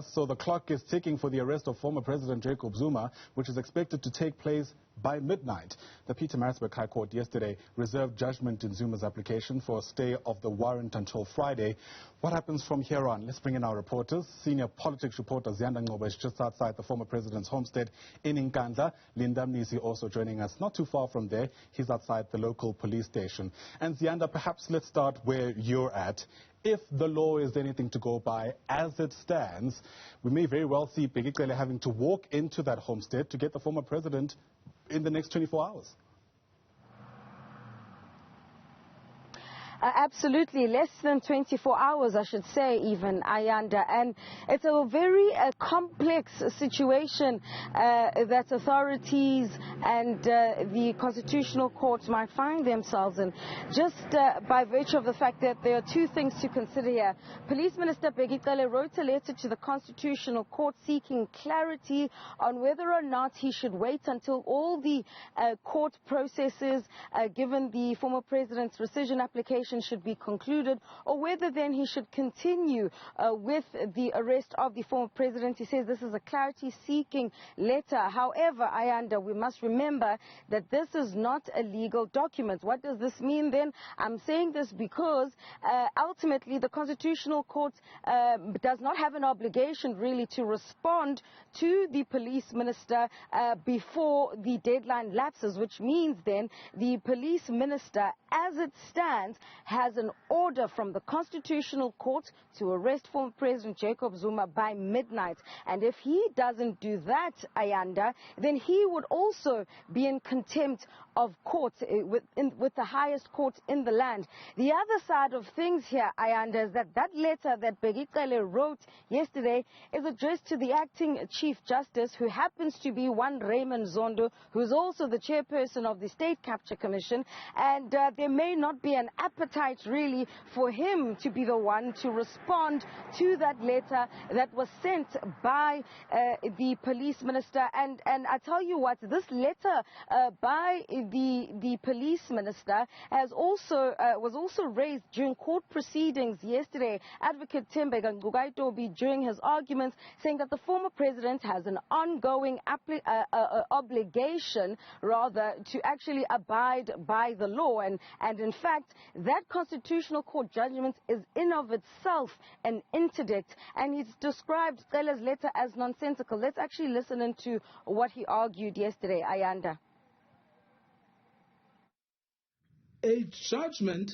So the clock is ticking for the arrest of former President Jacob Zuma, which is expected to take place by midnight. The PMB High Court yesterday reserved judgment in Zuma's application for a stay of the warrant until Friday. What happens from here on? Let's bring in our reporters. Senior politics reporter Ziyanda Ngcobo is just outside the former president's homestead in Ngcobo. Mnisi also joining us not too far from there. He's outside the local police station. And Ziyanda, perhaps let's start where you're at. If the law is anything to go by as it stands, we may very well see Bheki having to walk into that homestead to get the former president in the next 24 hours. Absolutely, less than 24 hours, I should say, even, Ziyanda. And it's a very complex situation that authorities and the Constitutional Court might find themselves in, just by virtue of the fact that there are two things to consider here. Police Minister Bheki wrote a letter to the Constitutional Court seeking clarity on whether or not he should wait until all the court processes, given the former president's rescission application, should be concluded, or whether then he should continue with the arrest of the former president. He says this is a clarity-seeking letter. However, Ziyanda, we must remember that this is not a legal document. What does this mean then? I'm saying this because ultimately the Constitutional Court does not have an obligation really to respond to the police minister before the deadline lapses, which means then the police minister, as it stands, has an order from the Constitutional Court to arrest former President Jacob Zuma by midnight. And if he doesn't do that, Ziyanda, then he would also be in contempt of court with the highest court in the land. The other side of things here, Ziyanda, is that letter that Bheki wrote yesterday is addressed to the acting Chief Justice, who happens to be one Raymond Zondo, who is also the chairperson of the State Capture Commission, and there may not be an appetite really for him to be the one to respond to that letter that was sent by the police minister. And I tell you what, this letter by the police minister was also raised during court proceedings yesterday. Advocate Ngcobo, during his arguments, saying that the former president has an ongoing obligation, rather, to actually abide by the law. And in fact, that Constitutional Court judgment is in of itself an interdict, and he's described Cela's letter as nonsensical. Let's actually listen into what he argued yesterday, Ziyanda. A judgment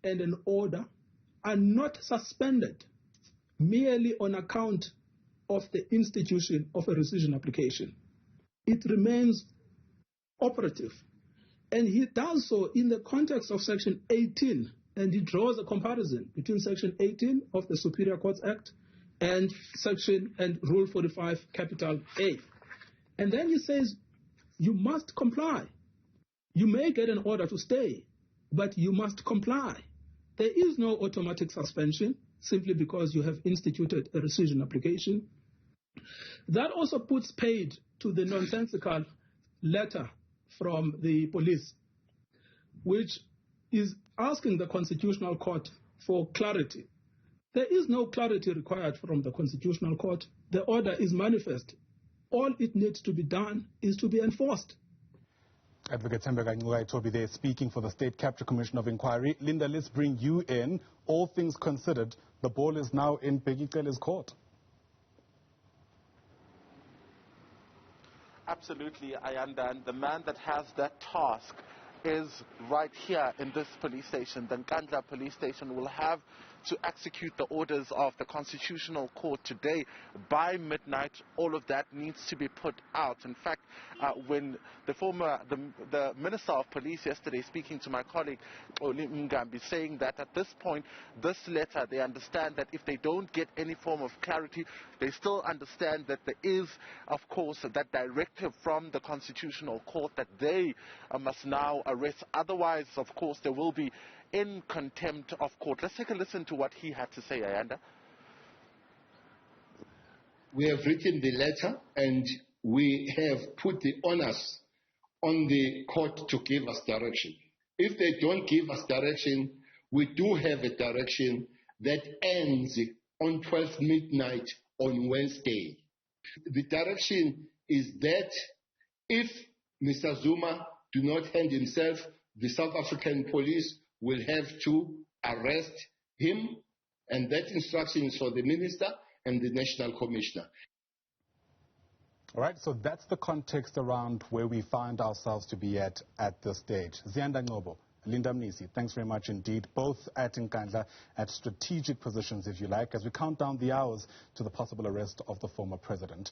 and an order are not suspended merely on account of the institution of a rescission application. It remains operative. And he does so in the context of Section 18, and he draws a comparison between Section 18 of the Superior Courts Act and Rule 45, capital A. And then he says, you must comply. You may get an order to stay, but you must comply. There is no automatic suspension simply because you have instituted a rescission application. That also puts paid to the nonsensical letter from the police, which is asking the Constitutional Court for clarity. There is no clarity required from the Constitutional Court. The order is manifest. All it needs to be done is to be enforced. Advocate Ngcobo there speaking for the State Capture Commission of Inquiry. Linda, let's bring you in. All things considered, the ball is now in Bheki court. Absolutely, Ziyanda, and the man that has that task is right here in this police station. The Ngcobo police station will have to execute the orders of the Constitutional Court today by midnight. All of that needs to be put out. In fact, when the Minister of Police yesterday, speaking to my colleague Ngcobo, saying that at this point, this letter, they understand that if they don't get any form of clarity, they still understand that there is, of course, that directive from the Constitutional Court that they must now arrest. Otherwise, of course, there will be in contempt of court. Let's take a listen to what he had to say, Ziyanda. We have written the letter and we have put the onus on the court to give us direction. If they don't give us direction, we do have a direction that ends on 12 midnight on Wednesday. The direction is that if Mr. Zuma do not hand himself, the South African police will have to arrest him, and that instruction is for the minister and the national commissioner. All right, so that's the context around where we find ourselves to be at this stage. Ziyanda, Ngcobo, Linda Mnisi, thanks very much indeed, both at Nkandla, at strategic positions, if you like, as we count down the hours to the possible arrest of the former president.